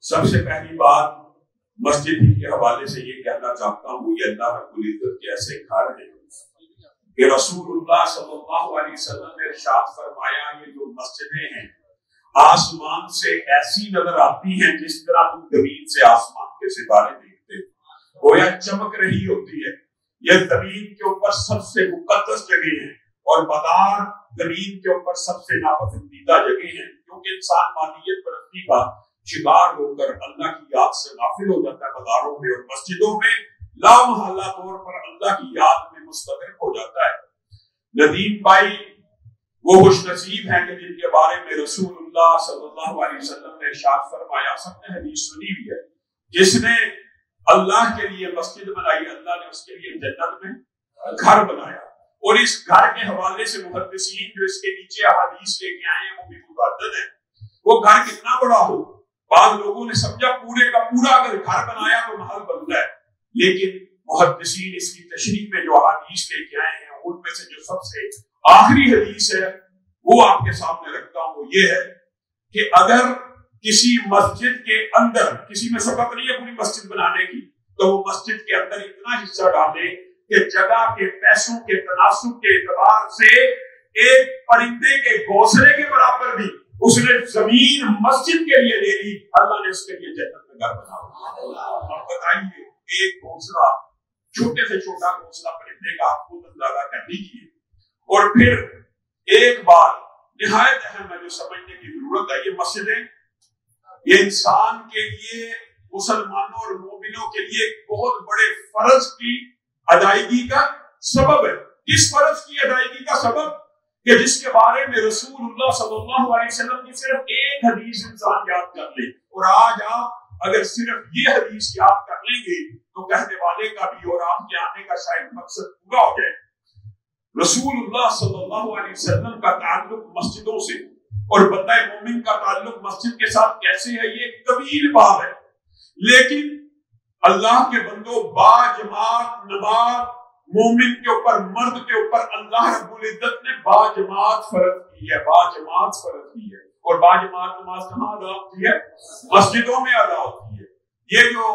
سب سے پہلی بات مسجد کے حوالے سے یہ کہنا چاہتا ہوں، یہ اللہ رب العزت کے ایسے گھر ہیں کہ رسول اللہ صلی اللہ علیہ وسلم نے ارشاد فرمایا یہ جو مسجدیں ہیں آسمان سے ایسی نظر آتی ہیں جس طرح تم زمین سے آسمان کے ستارے دیکھتے ہو، گویا چمک رہی ہوتی ہے۔ یہ زمین کے اوپر سب سے مقدس جگہ ہیں اور مدار زمین کے اوپر سب سے ناپسندیدہ جگہ ہیں، کیونکہ انسان مادیت پرستی کا شکار ہو کر اللہ کی یاد سے غافل ہو جاتا ہے بازاروں میں اور مسجدوں میں لامحالہ طور پر اللہ کی یاد میں مستغرق ہو جاتا ہے۔ ندیم بھائی وہ خوش نصیب ہیں کہ جن کے بارے میں رسول اللہ صلی اللہ علیہ وسلم نے ارشاد فرمایا، سب نے حدیث سنی بھی ہے، جس نے اللہ کے لیے مسجد بنائی اللہ نے اس کے لیے جنت میں گھر بنایا۔ اور اس گھر کے حوالے سے محدثین جو اس کے نیچے احادیث لے کے آئے ہیں وہ بھی متعدد ہیں۔ وہ گھر کتنا بڑا ہو، بعض لوگوں نے سمجھا پورے کا پورا اگر گھر بنایا تو محل بنتا ہے، لیکن محدثین اس کی تشریح میں جو احادیث لے کے آئے ہیں ان میں سے جو سب سے آخری حدیث ہے وہ آپ کے سامنے رکھتا ہوں، وہ یہ ہے کہ اگر کسی مسجد کے اندر کسی میں سبق نہیں ہے پوری مسجد بنانے کی تو وہ مسجد کے اندر اتنا حصہ ڈالے کہ جگہ کے پیسوں کے تناسب کے اعتبار سے ایک پرندے کے گھونسلے کے برابر بھی اس نے زمین مسجد کے لیے لے لی، اللہ نے اس کے لیے جنت میں گھر بنایا۔ اب بتائیے ایک گھونسلہ، چھوٹے سے چھوٹا گھونسلہ پرندے کا آپ خود اندازہ کر لیجیے، اور پھر ایک بات نہایت اہم ہے جو سمجھنے کی ضرورت ہے، یہ مسجدیں یہ انسان کے لیے، مسلمانوں اور مومنوں کے لیے ایک بہت بڑے فرض کی ادائیگی کا سبب ہے۔ کس فرض کی ادائیگی کا سبب؟ کہ جس کے بارے میں رسول اللہ صلی اللہ علیہ وسلم کی صرف ایک حدیث انسان یاد کر لے، اور آج آپ اگر صرف یہ حدیث یاد کر لیں گے تو کہنے والے کا بھی اور آپ کے آنے کا شاید مقصد پورا ہو جائے۔ رسول اللہ صلی اللہ علیہ وسلم کا تعلق مسجدوں سے اور بندہ مومن کا تعلق مسجد کے ساتھ کیسے ہے یہ ایک طویل بات ہے، لیکن اللہ کے بندوں با جماعت نماز مومن کے اوپر، مرد کے اوپر اللہ رب العزت نے با جماعت فرض کی ہے، با جماعت فرض کی ہے، اور با جماعت نماز کہاں ادا ہوتی ہے؟ مسجدوں میں ادا ہوتی ہے۔ یہ جو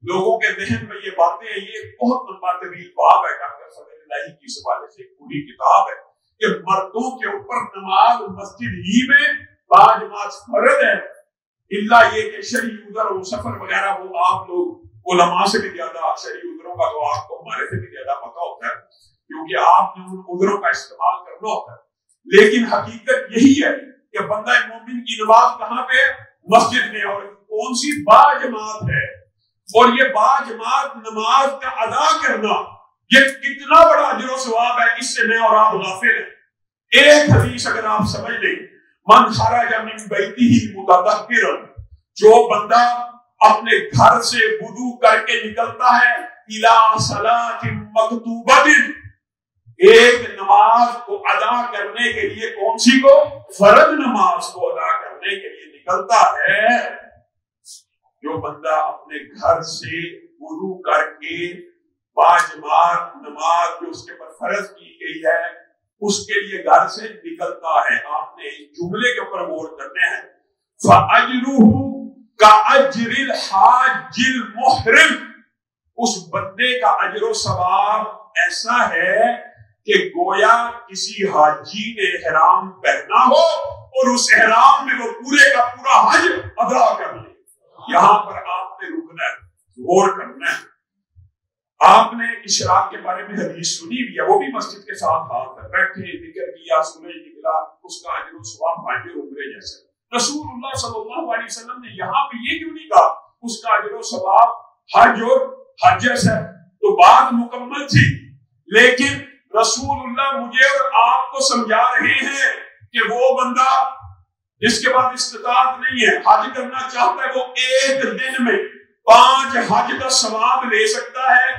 لوگوں کے ذہن میں یہ باتیں ہیں یہ بہت لمبا طویل باب ہے، ڈاکٹر فضل الہی کی اس حوالے سے ایک پوری کتاب ہے کہ مردوں کے اوپر نماز مسجد ہی میں با جماعت فرض ہے، اللہ یہ کہ شرعی عذر و سفر وغیرہ وہ آپ لوگ علماء سے بھی زیادہ شرعی عذروں کا تو آپ کو ہمارے سے بھی زیادہ پتہ ہوتا ہے کیونکہ آپ نے ان عذروں کا استعمال کرنا ہوتا ہے، لیکن حقیقت یہی ہے کہ بندہ مومن کی نماز کہاں پہ ہے؟ مسجد میں، اور کون سی؟ با جماعت ہے۔ اور یہ با جماعت نماز کا ادا کرنا یہ کتنا بڑا اجر و ثواب ہے، اس سے میں اور آپ غافل ہیں۔ ایک حدیث اگر آپ سمجھ لیں، من خرج من بیتہ متطہرا، جو بندہ اپنے گھر سے وضو کر کے نکلتا ہے الی صلاۃ مکتوبۃ، ایک نماز کو ادا کرنے کے لیے، کون سی کو؟ فرض نماز کو ادا کرنے کے لیے نکلتا ہے، جو بندہ اپنے گھر سے وضو کر کے باجماعت نماز جو اس کے پر فرض کی گئی ہے اس کے لیے گھر سے نکلتا ہے، آپ نے اس جملے کے اوپر غور کرنے ہیں، فَأَجْرُهُ كَأَجْرِ الْحَاجِّ الْمُحْرِمِ، اس بندے کا اجر و ثواب ایسا ہے کہ گویا کسی حاجی نے احرام پہنا ہو اور اس احرام میں وہ پورے کا پورا حج ادا کر لے۔ یہاں پر آپ نے رکنا ہے، غور کرنا ہے۔ آپ نے اشراق کے بارے میں حدیث سنی بھی ہے، وہ بھی مسجد کے ساتھ ہاتھ بیٹھے ذکر کیا، سورج نکلا، اس کا اجر و ثواب حج اور عمرے جیسے۔ رسول اللہ صلی اللہ علیہ وسلم نے یہاں پہ یہ کیوں نہیں کہا اس کا اجر و ثواب حج اور حج جیسا ہے؟ تو بات مکمل تھی، لیکن رسول اللہ مجھے اور آپ کو سمجھا رہے ہیں کہ وہ بندہ جس کے بعد استطاعت نہیں ہے، حج کرنا چاہتا ہے، وہ ایک دن میں 5 حج کا ثواب لے سکتا ہے۔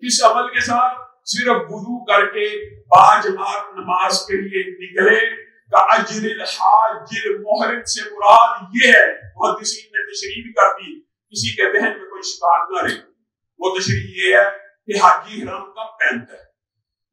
کس عمل کے ساتھ؟ صرف وضو کر کے باجماعت نماز کے لیے نکلے۔ اجر الحاج المحرم سے مراد یہ ہے، محدثین نے تشریح بھی کر دی، کسی کے ذہن میں کوئی شکایت نہ رہے، وہ تشریح یہ ہے کہ حاجی احرام کب پہنتا ہے؟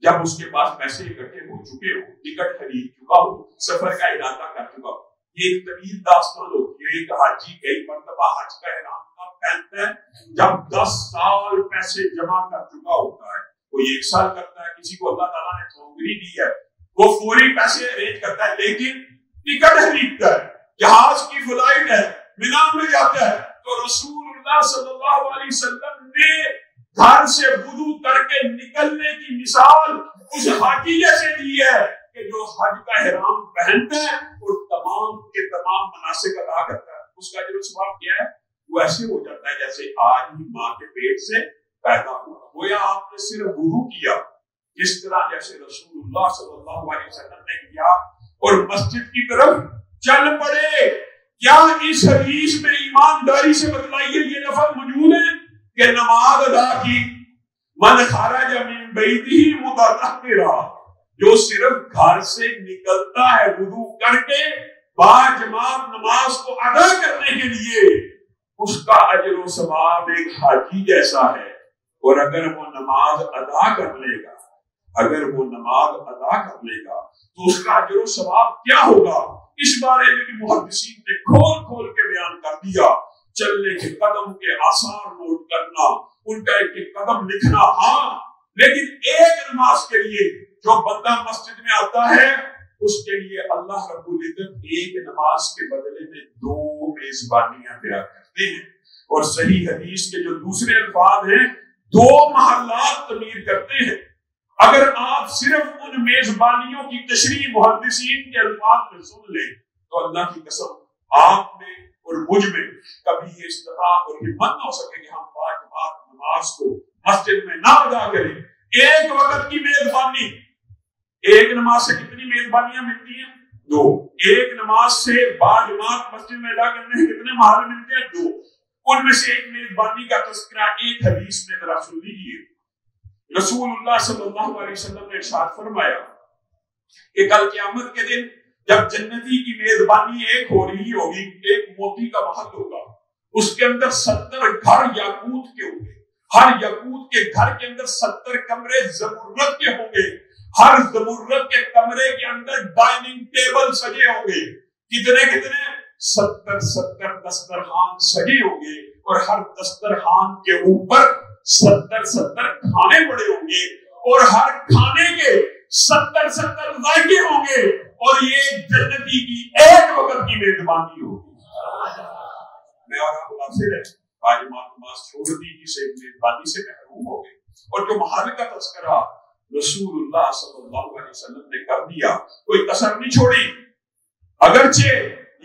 جب اس کے پاس پیسے اکٹھے ہو چکے ہو، ٹکٹ خرید چکا ہو، سفر کا ارادہ کر چکا ہو۔ یہ ایک طویل داستان ہوتی ہے، ایک حاجی کئی مرتبہ حج کا احرام کب پہنتا ہے؟ جب 10 سال پیسے جمع کر چکا ہوتا ہے. کوئی 1 سال کرتا ہے, کسی کو اللہ تعالیٰ نے نوکری دی ہے وہ فوری پیسے ارینج کرتا ہے, لیکن ٹکٹ خریدتا ہے, جہاز کی فلائٹ ہے, مینا میں جاتا ہے. تو رسول اللہ صلی اللہ علیہ وسلم نے گھر سے وضو کر کے نکلنے کی مثال اس حاجی جیسے دی ہے کہ جو حج کا احرام پہنتا ہے اور تمام کے تمام مناسک ادا کرتا ہے. اس کا جو ثواب کیا ہے وہ ایسے ہو جاتا ہے جیسے آج ہی ماں کے پیٹ سے پیدا ہوا. گویا آپ نے صرف وضو کیا, جس طرح جیسے رسول اللہ صلی اللہ علیہ وسلم نے کیا, اور مسجد کی طرف چل پڑے. کیا اس حدیث میں ایمانداری سے بتلائیے یہ لفظ موجود ہے کہ نماز ادا کی؟ من خرج من بیتہ متطہرا, جو صرف گھر سے نکلتا ہے وضو کر کے باجماعت نماز کو ادا کرنے کے لیے, اس کا اجر و ثواب ایک حاجی جیسا ہے. اور اگر وہ نماز ادا کر لے گا, تو اس کا اجر و ثواب کیا ہوگا, اس بارے میں بھی محدثین نے کھول کے بیان کر دیا. چلنے کے قدم کے آثار نوٹ کرنا, ان کا ایک قدم لکھنا, ہاں, لیکن ایک نماز کے لیے جو بندہ مسجد میں آتا ہے اس کے لیے اللہ رب العزت ایک نماز کے بدلے میں 2 میزبانیاں تیار کرتے ہیں. اور صحیح حدیث کے جو دوسرے الفاظ ہیں 2 محلات تعمیر کرتے ہیں. اگر آپ صرف ان میزبانیوں کی تشریح محدثین کے الفاظ میں سن لیں تو اللہ کی قسم آپ میں اور مجھ میں کبھی یہ استطاعت اور ہمت نہ ہو سکے کہ ہم باجماعت نماز کو مسجد میں نہ ادا کریں. ایک وقت کی میزبانی, ایک نماز سے کتنی میزبانیاں ملتی ہیں؟ 2. ایک نماز سے باجماعت مسجد میں ادا کرنے سے کتنے محل ملتے ہیں؟ 2. ان میں سے ایک میزبانی کا تذکرہ ایک حدیث میں ذرا سن لیجیے. رسول اللہ صلی اللہ علیہ وسلم نے ارشاد فرمایا کہ کل قیامت کے دن جب جنتی کی میزبانی ایک ہو رہی ہوگی, ایک موتی کا محل ہوگا, اس کے اندر 70 گھر یاقوت کے ہوں گے. ہر یاقوت کے گھر کے اندر 70 کمرے زمرد کے ہوں گے. ہر زمرد کے کمرے کے اندر ڈائننگ ٹیبل سجے ہوں گے. کتنے 70 دسترخوان سجے ہوں گے, اور ہر دسترخوان کے اوپر 70 کھانے پڑے ہوں گے, اور ہر کھانے کے 70 ذائقے ہوں گے, اور یہ جنتی کی ایک وقت کی میزبانی ہوگی. میں اور آپ مناظر ہیں, باجماعت نماز چھوڑ دی جسے میزبانی سے محروم ہو گئے. اور جو محل کا تذکرہ رسول اللہ صلی اللہ علیہ وسلم نے کر دیا, کوئی کسر نہیں چھوڑی. اگرچہ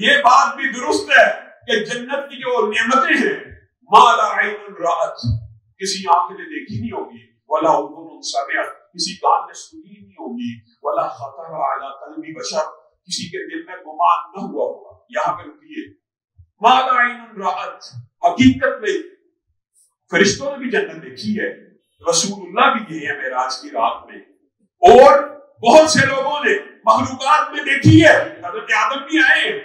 یہ بات بھی درست ہے کہ جنت کی جو نعمتیں ہیں ما لا عین رأت, کسی آنکھ نے دیکھی نہیں ہوگی, ولا اذن سمعت, کسی کان نے سنی نہیں ہوگی, ولا خطر علی قلب بشر, کسی کے دل میں گمان نہ ہوا ہوگا. یہاں پہ رکیے, ما لا عین رأت, حقیقت میں فرشتوں نے بھی جنت دیکھی ہے, رسول اللہ بھی گئے ہیں معراج کی رات میں, اور بہت سے لوگوں نے مخلوقات میں دیکھی ہے, حضرت آدم بھی آئے,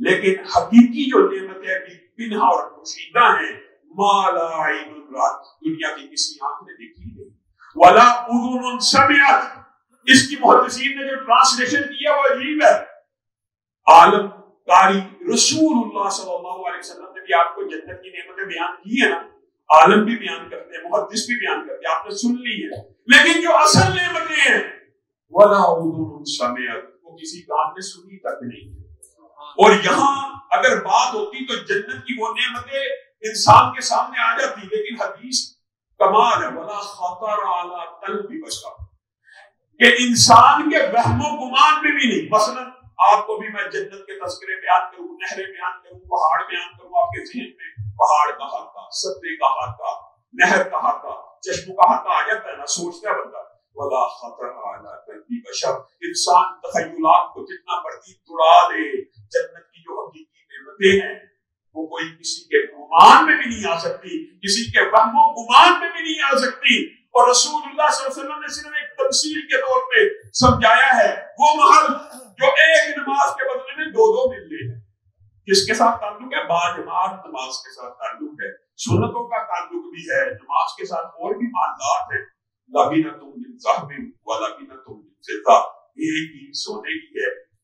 لیکن حقیقی جو نعمتیں بھی پنہا اور پوشیدہ ہیں ما لا عین رأت, دنیا کی کسی آنکھ نے دیکھی نہیں, ولا اذن سمعت. اس کی محدثین نے جو ٹرانسلیشن کیا وہ عجیب ہے. عالم قاری رسول اللہ صلی اللہ علیہ وسلم نے بھی آپ کو جنت کی نعمتیں بیان کی ہیں نا, عالم بھی بیان کرتے ہیں, محدث بھی بیان کرتے ہیں, آپ نے سن لی ہے, لیکن جو اصل نعمتیں ہیں ولا اذن سمعت, وہ کسی کان نے سنی تک نہیں. اور یہاں اگر بات ہوتی تو جنت کی وہ نعمتیں انسان کے سامنے آ جاتی, لیکن حدیث کمال ہے, ولا خطر علی قلب بشر, کہ انسان کے وہم و گمان میں بھی نہیں. مثلا آپ کو بھی میں جنت کے تذکرے بیان کروں, نہریں بیان کروں, پہاڑ بیان کروں, آپ کے ذہن میں پہاڑ کہاں کا, سدے کہاں کا, نہر کہاں کا, چشم کہاں کا آ جاتا ہے نا, سوچتا ہے بندہ. ولا خطر علی قلب بشر, انسان تخیلات کو جتنا مرضی دوڑا لے, جنت کی جو حقیقی نعمتیں ہیں وہ کوئی کسی کے گمان میں بھی نہیں آ سکتی, کسی کے وہم و گمان میں بھی نہیں آ سکتی. اور رسول اللہ صلی اللہ علیہ وسلم نے صرف ایک تمثیل کے طور پہ سمجھایا ہے وہ محل جو ایک نماز کے بدلے میں 2 ملتے ہیں. کس کے ساتھ تعلق ہے؟ باجماعت نماز کے ساتھ تعلق ہے, سنتوں کا تعلق بھی ہے, نماز کے ساتھ اور بھی معاملات ہیں. لبنۃ من ذہب ولبنۃ من فضہ, ایک اینٹ سونے کی ہے,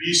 20